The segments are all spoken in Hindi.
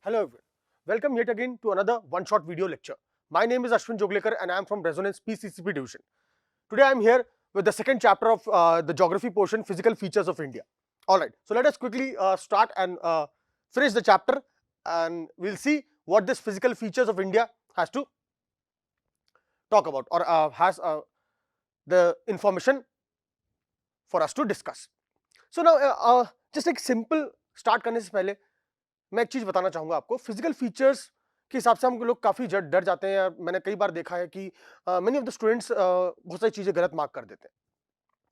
Hello everyone. Welcome yet again to another one-shot video lecture. My name is Ashwin Joglekar and I am from Resonance PCCP division. Today I am here with the second chapter of the geography portion, Physical Features of India. Alright, so let us quickly start and finish the chapter, and we'll see what this physical features of India has to talk about, or has the information for us to discuss. So now just like simple start करने से पहले मैं एक चीज बताना चाहूंगा आपको. फिजिकल फीचर्स के हिसाब से हम लोग काफी डर जाते हैं. मैंने कई बार देखा है कि मेनी ऑफ द स्टूडेंट्स बहुत सारी चीजें गलत मार्क कर देते हैं.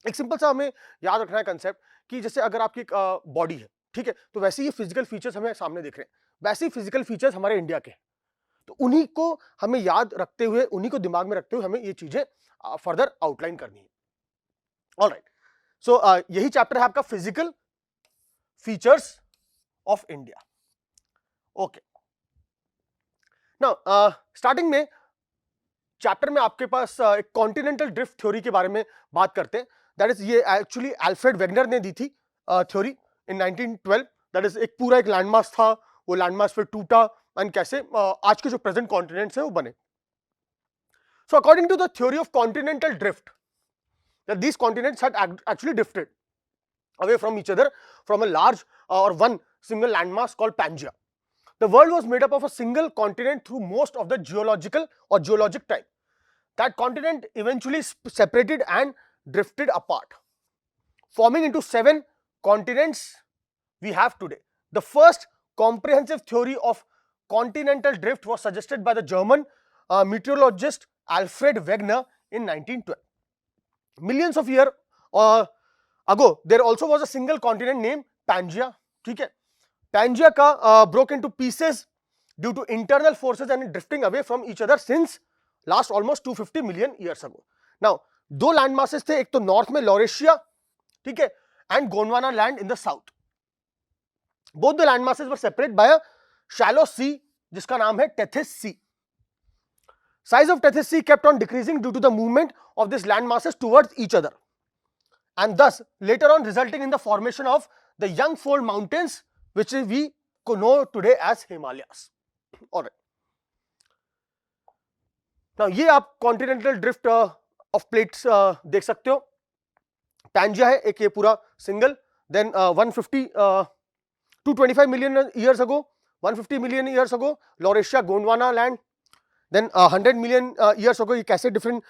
एक सिंपल सा हमें याद रखना है कंसेप्ट कि जैसे अगर आपकी एक बॉडी है, ठीक है, तो वैसे ही फिजिकल फीचर्स हमें सामने दिख रहे हैं, वैसे ही फिजिकल फीचर्स हमारे इंडिया के हैं. तो उन्हीं को हमें याद रखते हुए, उन्हीं को दिमाग में रखते हुए हमें ये चीजें फर्दर आउटलाइन करनी है. ऑलराइट, सो यही चैप्टर है आपका physical features of India. Okay, now starting में चैप्टर में आपके पास एक कॉन्टिनेंटल ड्रिफ्ट थ्योरी के बारे में बात करते हैं. दैट इज, ये एक्चुअली अल्फ्रेड वेगनर ने दी थी थ्योरी इन 1912. दैट इज एक पूरा एक लैंडमास था, वो लैंडमास फिर टूटा एंड कैसे आज के जो प्रेजेंट कॉन्टिनेंट्स हैं वो बने. So according to the theory of continental drift, that these continents had actually drifted away from each other from a large or one single landmass called Pangaea. The world was made up of a single continent through most of the geological or geologic time. That continent eventually separated and drifted apart, forming into 7 continents we have today. The first comprehensive theory of continental drift was suggested by the German meteorologist Alfred Wegener in 1912. Millions of years ago, there also was a single continent named Pangaea. ठीक है, Pangaea का broke into pieces due to internal forces and drifting away from each other since last almost 250 million years ago. Now, दो लैंड मासेस थे, एक तो नॉर्थ में लॉरेशिया, ठीक है, and Gondwana land in the south. Both the land masses were separated by a shallow sea जिसका नाम है Tethys sea. Size of Tethys Sea kept on decreasing due to the movement of these land masses towards each other, and thus later on resulting in the formation of the young fold mountains, which we know today as Himalayas. Alright. Now ये आप continental drift of plates देख सकते हो. Pangaea है एक, ये पूरा single, then 225 million years ago, 150 million years ago, Laurasia, Gondwana land. Then 100 million years हो गए. ये कैसे डिफरेंट,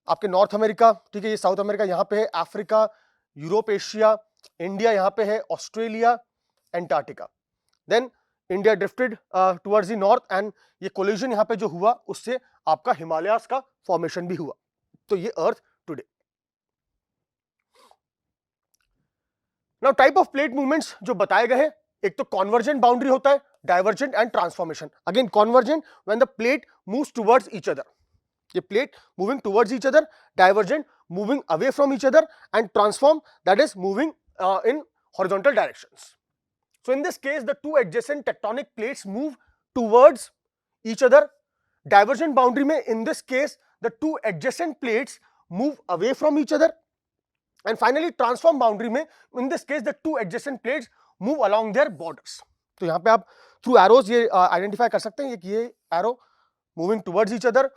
आपके नॉर्थ अमेरिका, ठीक है, ये साउथ अमेरिका यहाँ पे है, अफ्रीका, यूरोप, एशिया, इंडिया यहाँ पे है, Australia, Antarctica. Then India drifted towards the north and ये कोलिजन यहाँ पे जो हुआ उससे आपका हिमालयास का फॉर्मेशन भी हुआ. तो ये earth today. Now type of plate movements जो बताए गए हैं, एक तो कॉन्वर्जेंट बाउंड्री होता है, divergent and transformation. Again convergent when the plate moves towards each other, the plate moving towards each other, divergent moving away from each other, and transform, that is moving in horizontal directions. So in this case the two adjacent tectonic plates move towards each other. Divergent boundary mein, in this case the two adjacent plates move away from each other, and finally transform boundary mein, in this case the two adjacent plates move along their borders. तो यहाँ पे आप थ्रू एरोज ये आइडेंटिफाई कर सकते हैं, ये arrow moving towards each other,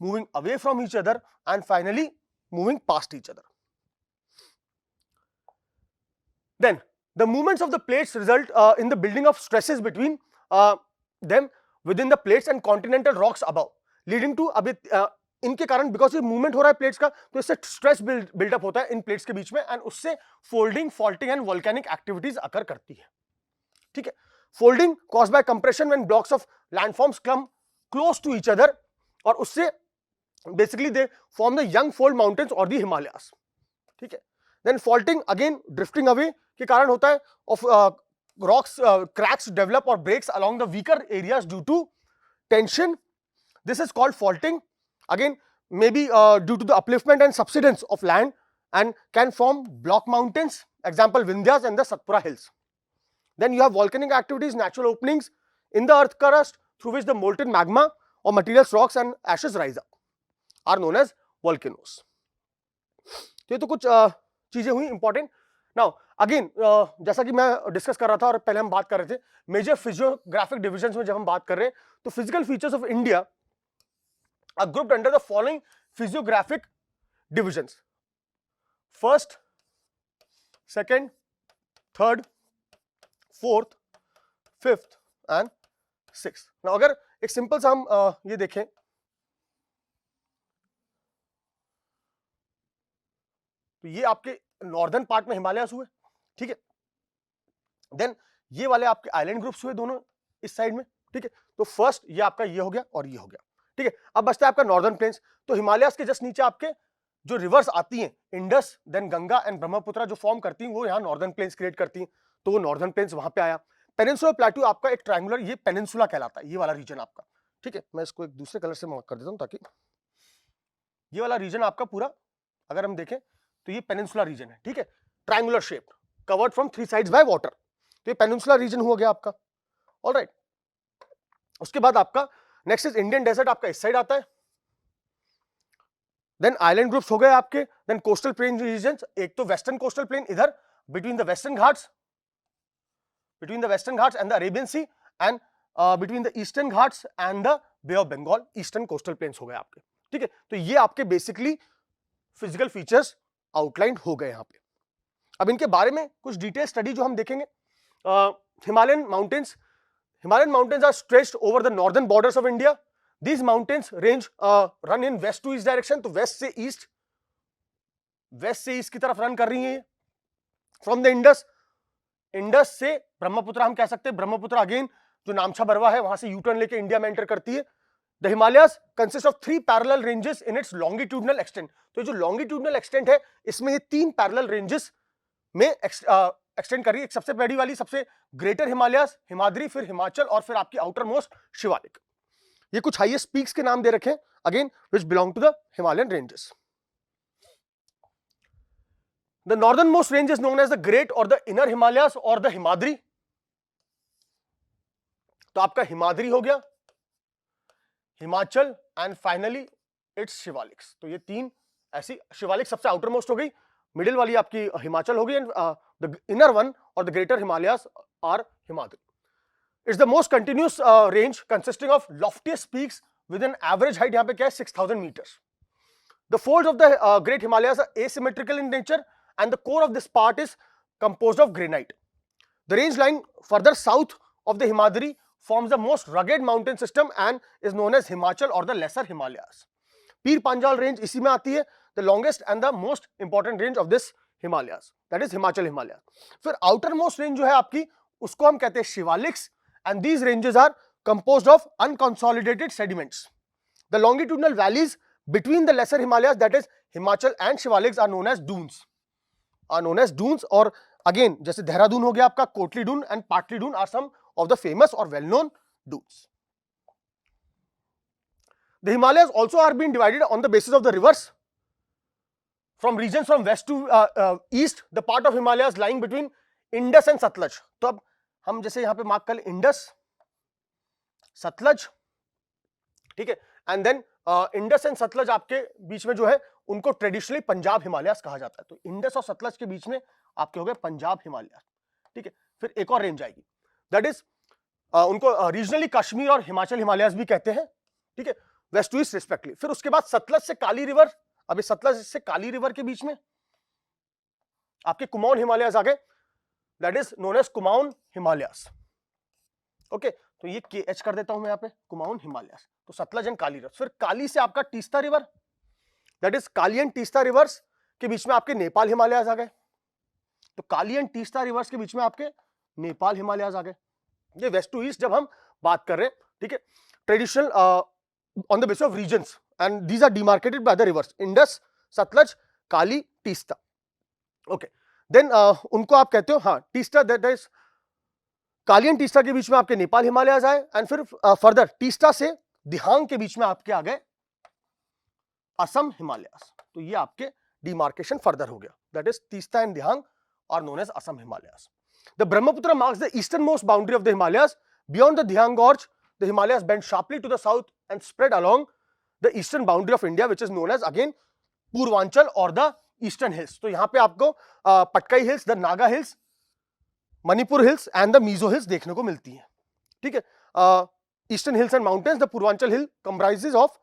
moving away from each other, and finally moving past each other. Then the movements of the plates result in the building of stresses between them within the plates and continental rocks above, leading to, अभी इनके कारण, बिकॉज ये मूवमेंट हो रहा है प्लेट्स का, तो इससे स्ट्रेस बिल्डअप होता है इन प्लेट्स के बीच में, एंड उससे folding, faulting and volcanic activities occur करती है. ठीक है, folding caused by compression when blocks of landforms come close to each other, और उससे basically they form the young fold mountains or the Himalayas. ठीक है, then faulting again drifting away के कारण होता है of rocks, cracks develop or breaks along the weaker areas due to tension. This is called faulting. Again maybe due to the upliftment and subsidence of land, and can form block mountains, example Vindhyas and the Satpura hills. Then you have volcanic activities, natural openings in the earth crust through which the molten magma or materials, rocks and ashes rise up, are known as volcanoes. तो ये तो कुछ चीजें हुई इंपॉर्टेंट. नाउ अगेन जैसा कि मैं डिस्कस कर रहा था और पहले हम बात कर रहे थे मेजर फिजियोग्राफिक डिविजन्स में जब हम बात कर रहे हैं तो physical features of India are grouped under the following physiographic divisions, first, second, third, fourth, fifth and six. Now अगर एक सिंपल सा हम ये देखें तो ये आपके नॉर्दर्न पार्ट में हिमालयस हुए, ठीक है, देन ये वाले आपके आइलैंड ग्रुप्स हुए दोनों इस साइड में, ठीक है। तो फर्स्ट ये आपका ये हो गया और ये हो गया, ठीक है। अब बचता है आपका नॉर्दर्न प्लेन्स। तो हिमालयस के जस्ट नीचे आपके जो रिवर्स आती हैं, इंडस देन गंगा एंड ब्रह्मपुत्र जो फॉर्म करती हैं वो यहाँ नॉर्दर्न प्लेन्स क्रिएट करती हैं, तो वो नॉर्दर्न प्लेन्स वहां पे आया। पेनिनसुलर प्लेट्यू आपका एक ट्रायंगुलर, ये पेनिनसुला कहलाता है, ये वाला रीजन आपका, ठीक है। मैं इसको एक दूसरे कलर से मार्क कर देता हूं ताकि ये वाला रीजन आपका पूरा अगर हम देखें तो ये पेनिनसुला रीजन है, ठीक है, triangular shape covered from three sides by water, तो ये पेनिनसुला रीजन हो गया आपका, ऑलराइट। उसके बाद आपका नेक्स्ट इज इंडियन डेजर्ट, आपका इस साइड आता है, देन आइलैंड ग्रुप्स हो गए आपके, देन कोस्टल प्लेन रीजन्स, एक तो वेस्टर्न कोस्टल प्लेन इधर between the western Ghats and the Arabian Sea and between the eastern Ghats and the Bay of Bengal, eastern coastal plains हो गए आपके, ठीक है। तो ये आपके बेसिकली फिजिकल फीचर्स आउटलाइन हो गए यहां पे। अब इनके बारे में कुछ डिटेल स्टडी जो हम देखेंगे, Himalayan mountains are stretched over the northern borders of India. These mountains range run in west to east direction, तो वेस्ट से ईस्ट की तरफ रन कर रही है फ्रॉम द इंडस से ब्रह्मपुत्र, हम कह सकते हैं ब्रह्मपुत्र अगेन जो नामछा बरवा है वहां से यूटर्न लेके इंडिया में एंटर करती है। The Himalayas consist of 3 parallel ranges in its longitudinal extent, तो जो लॉन्गिट्यूडनल एक्सटेंट है इसमें ये 3 पैरेलल रेंजेस में एक्सटेंड कर रही है। सबसे बड़ी वाली सबसे ग्रेटर हिमालयस, हिमाद्री, फिर हिमाचल और फिर आपकी आउटर मोस्ट शिवालिक। ये कुछ हाईएस्ट पीक्स के नाम दे रखे हैं again which belong to the Himalayan ranges. The northern most range is known as the great और द इनर हिमालयस और द हिमाद्री। तो आपका हिमाद्री हो गया, Himachal and finally it's Shivaliks. तो ये 3 ऐसी, शिवालिक सबसे आउटर मोस्ट हो गई, मिडिल वाली आपकी हिमाचल हो गई एंड द इनर वन और the greater Himalayas are Himadri. It's the most continuous range consisting of loftiest peaks with an average height यहाँ पे क्या है 6000 meters. The folds of the Great Himalayas are asymmetrical in nature and the core of this part is composed of granite. The range lying further south of the Himadri forms the most rugged mountain system and is known as Himachal or the Lesser Himalayas. Pir Panjal range इसी में आती है, the longest and the most important range of this Himalayas, that is Himachal Himalayas. फिर outermost range जो है आपकी उसको हम कहते हैं Shivaliks and these ranges are composed of unconsolidated sediments. The longitudinal valleys between the lesser Himalayas, that is Himachal and Shivaliks, are known as dunes. और again जैसे देहरादून हो गया आपका, कोटली डून and पाटली Doon are some of the famous or well-known dunes. The Himalayas also are being divided on the basis of the rivers. From regions from west to east, the part of Himalayas lying between Indus and Satluj. तो अब हम जैसे यहां पे मार्क कर इंडस, सतलज, ठीक है, and then Indus and Sutlej आपके बीच में जो है उनको ट्रेडिशनली पंजाब हिमालयस कहा जाता है। तो इंडस और सतलज के बीच में आपके हो गए पंजाब हिमालयस, ठीक है। फिर एक और रेंज आएगी, दैट इज उनको रीजनली कश्मीर और हिमाचल हिमालयस भी कहते हैं, ठीक है, वेस्ट टू ईस्ट रिस्पेक्टली। फिर उसके बाद सतलज से काली रिवर, अभी सतलज से काली रिवर के बीच में आपके कुमाऊन हिमालयस आ गए, that is known as Kumaon Himalayas, okay. तो ये KH कर देता हूं मैं यहाँ पे, कुमाऊन हिमालयस। तो सतलज एंड काली रिवर। फिर काली से आपका Teesta river, that is Kali and Teesta reverse के बीच में आपके नेपाल हिमालयस आ गए। तो काली एंड तीस्ता रिवर्स के बीच में आपके नेपाल हिमालयस आ गए। ये वेस्ट टू ईस्ट जब हम बात कर रहे हैं, ठीक है, traditional on the basis of regions and these are demarcated by the rivers Indus, Sutlej, Kali, Teesta, okay. Then उनको आप कहते हो, हाँ, Teesta, that is Kali and Teesta के बीच में आपके नेपाल हिमालयस आए एंड फिर फर्दर तीस्ता से दिहांग के बीच में आपके आ गए असम हिमालयस। तो ये आपके डिमार्केशन फर्दर हो गया, that is Teesta and Dihang are known as Assam Himalayas. The Brahmaputra marks the eastern most boundary of the Himalayas. Beyond the Dihang gorge the Himalayas bend sharply to the south and spread along the eastern boundary of India which is known as again Purvanchal और द ईस्टर्न हिल्स। तो यहां पे आपको Patkai hills, the Naga hills Manipur hills and the Mizo hills देखने को मिलती है। ठीक है, eastern hills and mountains, the Purvanchal hill comprises of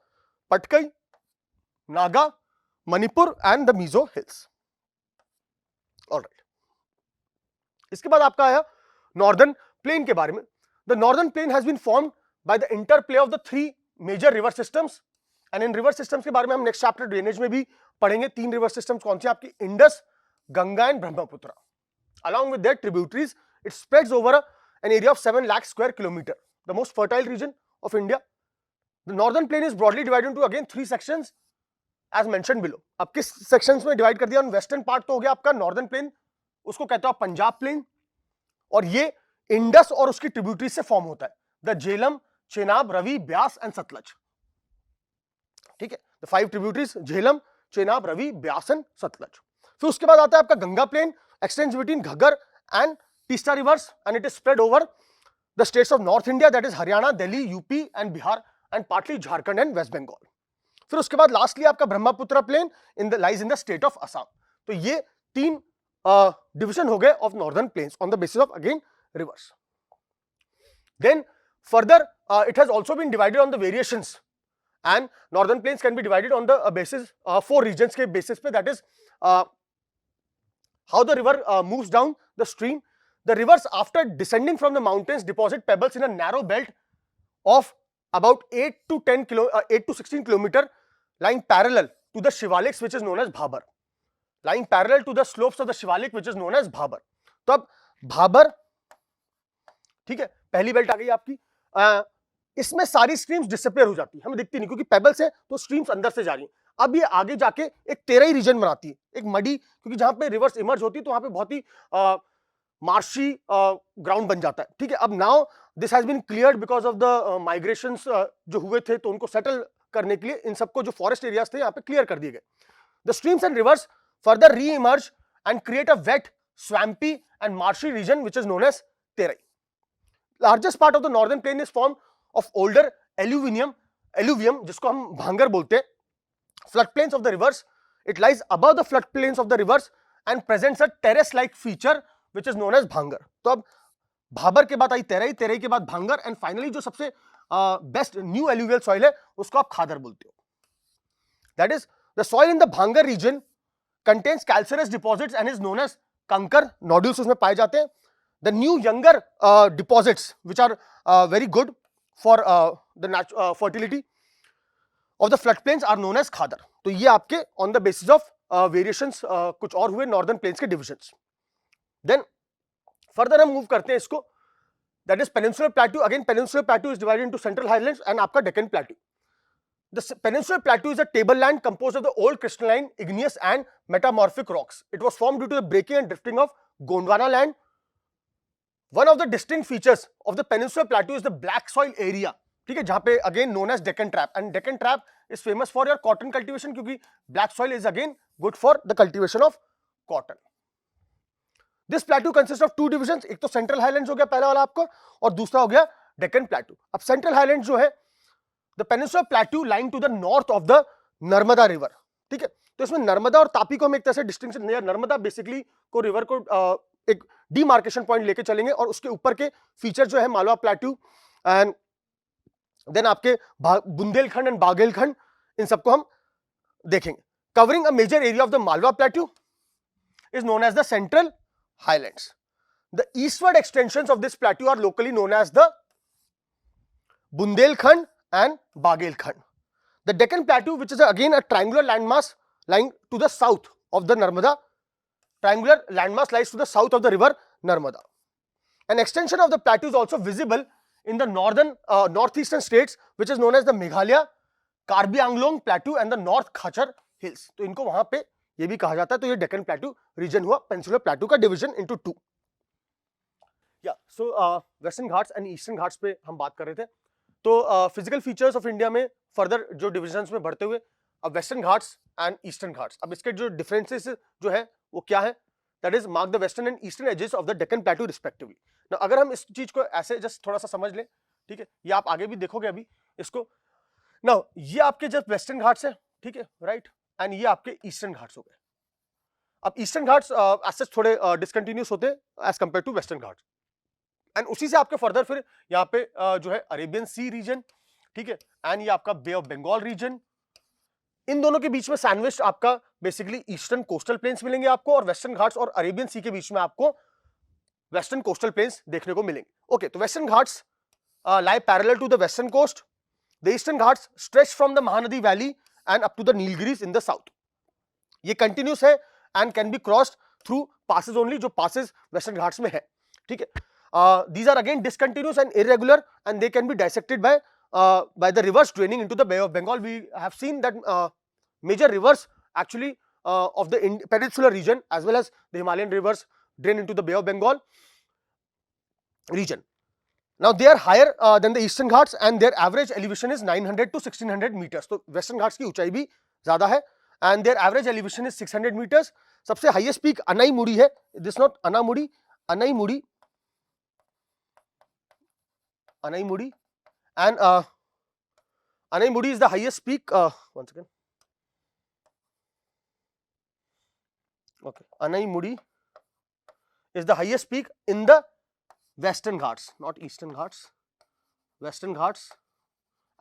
Patkai, Naga, Manipur and the Mizo hills. Alright, इसके बाद आपका आया नॉर्दर्न प्लेन के बारे में। The northern plain has been formed by the interplay of the 3 major river systems, and in river systems के बारे में हम नेक्स्ट चैप्टर ड्रेनेज में भी पढ़ेंगे। 3 रिवर सिस्टम्स कौन सी आपकी, Indus, Ganga and Brahmaputra. Along with their tributaries, it spreads over an area of 7 lakh square kilometer, the most fertile region of India. The northern plain is broadly divided into again 3 sections as mentioned below. अब किस sections में divide कर दिया? वेस्टर्न पार्ट तो हो गया आपका नॉर्दर्न प्लेन, उसको कहते हो आप पंजाब प्लेन, और ये इंडस और उसकी ट्रिब्यूटरी से फॉर्म होता है, द झेलम, चेनाब, रवि, ब्यास एंड सतलज। ठीक है, the 5 tributaries, Jhelum, Chenab, Ravi, Beas and Sutlej. फिर उसके बाद आता है आपका Ganga plain, extends between Ghaggar and Teesta rivers, and it is spread over the states of North India, that is Haryana, Delhi, UP and Bihar, and partly Jharkhand and West Bengal. फिर उसके बाद लास्टली आपका Brahmaputra plain lies in the state of Assam. तो ये 3 डिविजन हो गए of northern plains on the basis of again rivers. Then further it has also been divided on the variations, and northern plains can be divided on the basis 4 regions के basis पे, that is how the river moves down the stream. The rivers after descending from the mountains deposit pebbles in a narrow belt of about 8 to 16 kilometer lying parallel to the Shivaliks, which is known as Bhabar. Lying parallel to the slopes of the Shivalik, which is known as Bhabar. तो अब भाबर, ठीक है, पहली बेल्ट आ गई आपकी। इसमें सारी स्ट्रीम्स डिसअपियर हो जाती है, हमें दिखती नहीं क्योंकि पेबल्स है तो स्ट्रीम्स अंदर से जा रही हैं। अब ये आगे जाके एक तेरही रीजन बनाती है, एक मडी, क्योंकि जहां पे रिवर्स इमर्ज होती है तो वहां पे बहुत ही मार्शी ग्राउंड बन जाता है। ठीक है, अब now this has been cleared because of the migrations जो हुए थे, तो उनको सेटल करने के लिए इन सबको जो फॉरेस्ट एरियाज थे यहाँ पे क्लियर कर दिए गए। The streams and rivers further re emerge and create a wet, swampy and marshy region which is known as Terai. Largest part of the northern plain is form of older alluvium, जिसको हम भांगर बोलते हैं। Floodplains of the rivers, it lies above the floodplains of the rivers and presents a terrace-like feature which is known as bhangar. तो अब भाबर के बाद आई तेरई, तेरई के बाद भांगर, एंड फाइनली जो सबसे बेस्ट न्यू एलुवियल सॉइल है उसको आप खादर बोलते हो। That is, the soil in the Bhangar region contains calcareous deposits and is known as कंकर, nodules उसमें पाए जाते हैं। The new younger deposits which are very good for the fertility of the floodplains are known as खादर। तो ये आपके on the basis of variations कुछ और हुए नॉर्दर्न प्लेन्स के डिविजन्स। देन फर्दर हम मूव करते हैं इसको, that is peninsular plateau. Again peninsular plateau is divided into central highlands and आपका Deccan plateau. The peninsular plateau is a tableland composed of the old crystalline, igneous and metamorphic rocks. It was formed due to the breaking and drifting of Gondwana land. One of the distinct features of the peninsular plateau is the black soil area. ठीक है, जहां पे again known as Deccan trap, and Deccan trap is famous for your cotton cultivation क्योंकि black soil is again good for the cultivation of cotton. This plateau consists of 2 divisions. एक तो central highlands हो गया पहला वाला आपको, और दूसरा हो गया Deccan plateau. अब central highlands जो है the peninsular plateau lying to the north of the Narmada river. ठीक है, तो इसमें नर्मदा और तापी को हम एक तरह से डिस्टिंक्शन, नर्मदा बेसिकली को रिवर को एक डिमार्केशन पॉइंट लेके चलेंगे, और उसके ऊपर के फीचर जो है मालवा प्लेट्यू एंड देन आपके बुंदेलखंड एंड बाघेलखंड, इन सबको हम देखेंगे। Covering a major area of the Malwa plateau is known as the central highlands. The eastward extensions of this plateau are locally known as the Bundelkhand and Baghelkhand. The Deccan Plateau, which is again a triangular landmass lying to the south of the Narmada. Triangular landmass lies to the south of the river Narmada. An extension of the plateau is also visible in the northeastern states, which is known as the Meghalaya, Karbi Anglong Plateau and the North Khachar Hills. तो इनको वहां पे ये भी कहा जाता है। तो ये Deccan Plateau region हुआ Peninsular Plateau का division into 2. So Western Ghats and Eastern Ghats पे हम बात कर रहे थे। तो फिजिकल फीचर्स ऑफ इंडिया में फर्दर जो डिविजन्स में बढ़ते हुए अब western Ghats and eastern Ghats. अब इसके जो डिफरेंसेस जो है वो क्या है, that is mark the western and eastern edges of the Deccan plateau respectively. ना अगर हम इस चीज को ऐसे जस्ट थोड़ा सा समझ लें, ठीक है, ये आप आगे भी देखोगे अभी इसको। ना ये आपके जस्ट वेस्टर्न घाट्स है, ठीक है, राइट, एंड ये आपके ईस्टर्न घाट्स हो गए। अब ईस्टर्न घाट्स ऐसे थोड़े डिसकंटिन्यूस होते हैं as compare to western Ghats, and उसी से आपके फर्दर फिर यहाँ पे जो है अरेबियन सी रीजन, ठीक है, एंड ये आपका बे ऑफ बंगाल रीजन, इन दोनों के बीच में सैंडविच आपका बेसिकली ईस्टर्न कोस्टल प्लेन्स मिलेंगे आपको, और वेस्टर्न घाट्स और अरेबियन सी के बीच में आपको वेस्टर्न कोस्टल प्लेन्स देखने को मिलेंगे। ओके, तो western Ghats lie parallel to the western coast. The eastern ghats stretch from the Mahanadi Valley and up to the Nilgiris in the south. ये continuous है and can be crossed through passes only, जो passes western ghats में है, ठीक है। These are again discontinuous and irregular and they can be dissected by the rivers draining into the Bay of Bengal. We have seen that major rivers actually of the peninsular region as well as the Himalayan rivers drain into the Bay of Bengal region. Now they are higher than the eastern ghats and their average elevation is 900 to 1600 meters. तो western ghats की ऊंचाई भी ज्यादा है and their average elevation is 600 meters. सबसे highest peak Anaimudi है, this not Anamudi, Anaimudi, Anaimudi, and Anaimudi is the highest peak. One second. Okay, Anaimudi is the highest peak in the Western Ghats, not Eastern Ghats, Western Ghats,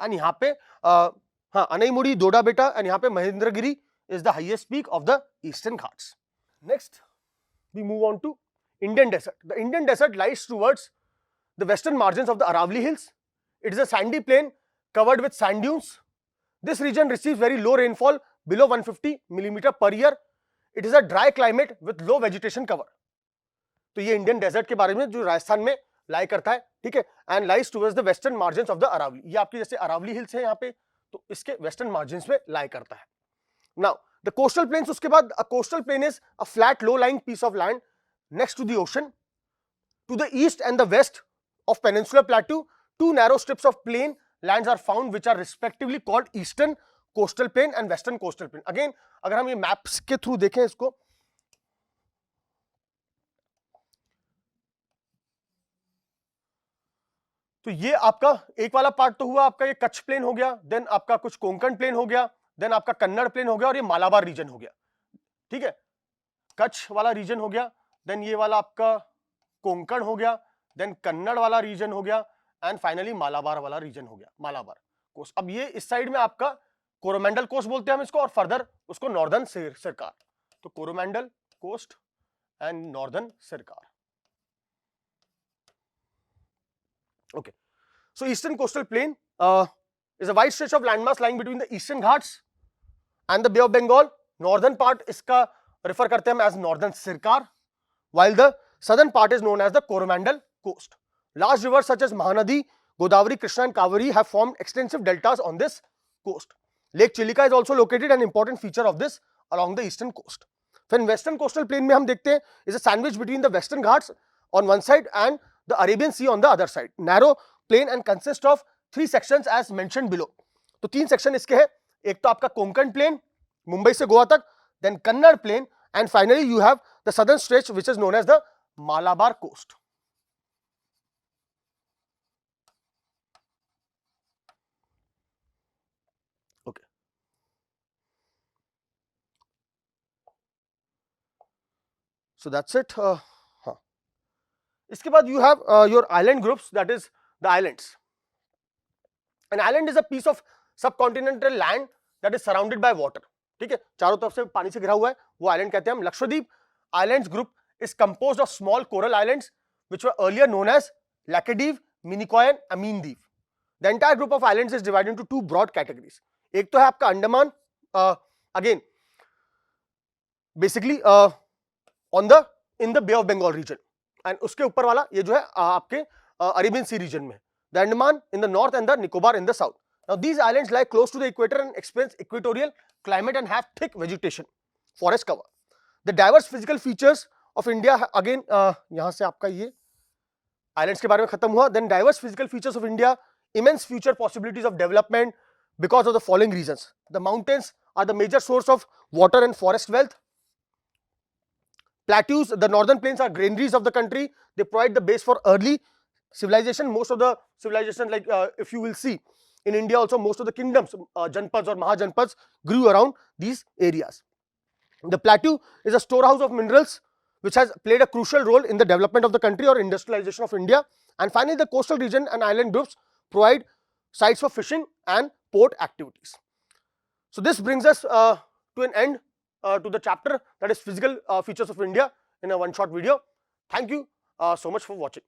and यहाँ पे हाँ अनाईमुड़ी, दोडा बेटा, and यहाँ पे Mahendragiri is the highest peak of the Eastern Ghats. Next, we move on to Indian Desert. The Indian Desert lies towards the western margins of the Aravalli Hills. It is a sandy plain covered with sand dunes. This region receives very low rainfall, below 150 millimeter per year. It is a dry climate with low vegetation cover. तो ये इंडियन डेजर्ट के बारे में जो राजस्थान में लाई करता है, ठीक है, and lies towards the western margins of the Aravali. ये आपकी जैसे अरावली हिल्स है यहाँ पे, तो इसके वेस्टर्न मार्जिन्स में लाई करता है। नाउ द कोस्टल प्लेन्स, उसके बाद a coastal plain is a flat low lying piece of land next to the ocean. To the east and the west of peninsular plateau, two narrow strips of plain lands are found which are respectively called eastern coastal plain and western coastal plain. Again अगर हम ये मैप्स के थ्रू देखें इसको, तो ये आपका एक वाला पार्ट तो हुआ आपका ये कच्छ प्लेन हो गया, देन आपका कुछ कोंकण प्लेन हो गया, देन आपका कन्नड़ प्लेन हो गया, और ये मालाबार रीजन हो गया, ठीक है, कच्छ वाला रीजन हो गया, देन ये वाला आपका कोंकण हो गया, देन कन्नड़ वाला रीजन हो गया, एंड फाइनली मालाबार वाला रीजन हो गया, मालाबार कोस्ट। अब ये इस साइड में आपका कोरोमंडल कोस्ट बोलते हैं हम इसको, और फर्दर उसको नॉर्दर्न सरकार, तो कोरोमंडल कोस्ट एंड नॉर्दर्न सरकार। Okay, so eastern coastal plain is a wide stretch of landmass lying between the eastern Ghats and the Bay of Bengal. Northern part इसका refer करते हैं हम as northern Sirkar, while the southern part is known as the Coromandel coast. Large rivers such as Mahanadi, Godavari, Krishna and Kaveri have formed extensive deltas on this coast. Lake Chilika is also located, an important feature of this along the eastern coast. Then western coastal plain में हम देखते हैं is a sandwich between the western Ghats on one side and the Arabian Sea on the other side. Narrow plain and consists of 3 sections as mentioned below. तो 3 सेक्शन इसके हैं, एक तो आपका कोंकण प्लेन मुंबई से गोवा तक, then Kannada plain, and finally you have the southern stretch which is known as the Malabar coast. Okay. So that's it. इसके बाद you have your island groups, that is the islands. An island is a piece of subcontinental land that is surrounded by water. ठीक है, चारों तरफ से पानी से घिरा हुआ है, वो island कहते हैं हम। Lakshadweep islands group is composed of small coral islands which were earlier known as Laccadive, Minicoy and Amindive. The entire group of islands is divided into 2 broad categories. एक तो है आपका Andaman, again basically in the Bay of Bengal region, and उसके ऊपर वाला ये जो है आपके अरेबियन सी रीजन में, the Andaman in the north and the Nicobar in the south. Now these islands lie close to the equator and experience equatorial climate and have thick vegetation, forest cover. The diverse physical features of India, again यहाँ से आपका ये islands के बारे में खत्म हुआ. Then diverse physical features of India, immense future possibilities of development because of the following reasons. The mountains are the major source of water and forest wealth. Plateaus, the northern plains are granaries of the country. They provide the base for early civilization. Most of the civilization, like if you will see in India also, most of the kingdoms, Janpads or Mahajanpads grew around these areas. The plateau is a storehouse of minerals which has played a crucial role in the development of the country or industrialization of India. And finally, the coastal region and island groups provide sites for fishing and port activities. So this brings us to an end to the chapter, that is physical features of India, in a one shot video. Thank you so much for watching.